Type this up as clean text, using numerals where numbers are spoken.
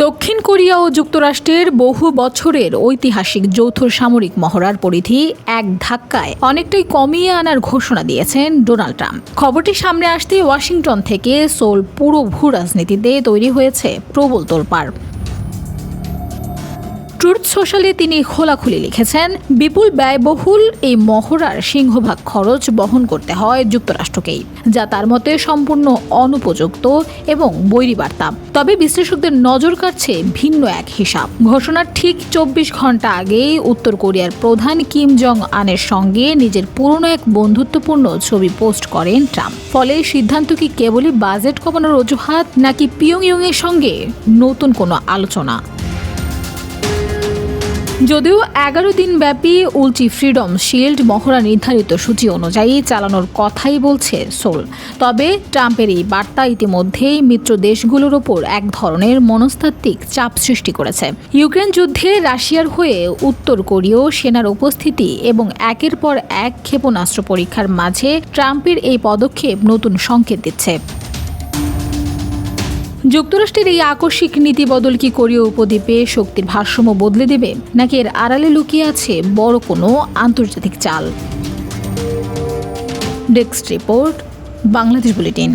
দক্ষিণ কোরিয়া ও যুক্তরাষ্ট্রের বহু বছরের ঐতিহাসিক যৌথ সামরিক মহড়ার পরিধি এক ধাক্কায় অনেকটাই কমিয়ে আনার ঘোষণা দিয়েছেন ডোনাল্ড ট্রাম্প। খবরটি সামনে আসতেই ওয়াশিংটন থেকে সোল পুরো ভূ রাজনীতিতে তৈরি হয়েছে প্রবল তোলপাড়। ট্রুথ সোশ্যালে তিনি খোলাখুলি লিখেছেন, বিপুল ব্যয়বহুল এই মহড়ার সিংহভাগ খরচ বহন করতে হয় যুক্তরাষ্ট্রকেই, যা তার মতে সম্পূর্ণ অনুপযুক্ত এবং বৈরী বার্তা। তবে বিশ্লেষকদের নজর কাটছে ভিন্ন এক হিসাব। ঘোষণার ঠিক ২৪ ঘন্টা আগেই উত্তর কোরিয়ার প্রধান কিম জং আনের সঙ্গে নিজের পুরনো এক বন্ধুত্বপূর্ণ ছবি পোস্ট করেন ট্রাম্প। ফলে সিদ্ধান্ত কি কেবলই বাজেট কমানোর অজুহাত, নাকি পিয়ংইয়ং এর সঙ্গে নতুন কোনো আলোচনা? যদিও ১১ দিন ব্যাপী উল্টি ফ্রিডম শিল্ড মহড়া নির্ধারিত সূচি অনুযায়ী চালানোর কথাই বলছে সোল, তবে ট্রাম্পের এই বার্তা ইতিমধ্যেই মিত্র দেশগুলোর ওপর এক ধরনের মনস্তাত্ত্বিক চাপ সৃষ্টি করেছে। ইউক্রেন যুদ্ধে রাশিয়ার হয়ে উত্তর কোরীয় সেনার উপস্থিতি এবং একের পর এক ক্ষেপণাস্ত্র পরীক্ষার মাঝে ট্রাম্পের এই পদক্ষেপ নতুন সংকেত দিচ্ছে। যুক্তরাষ্ট্রের এই আকস্মিক নীতি বদল কি কোরীয় উপদ্বীপে শক্তির ভারসাম্য বদলে দেবে, নাকি এর আড়ালে লুকিয়ে আছে বড় কোনো আন্তর্জাতিক চাল? Desk report, Bangladesh bulletin.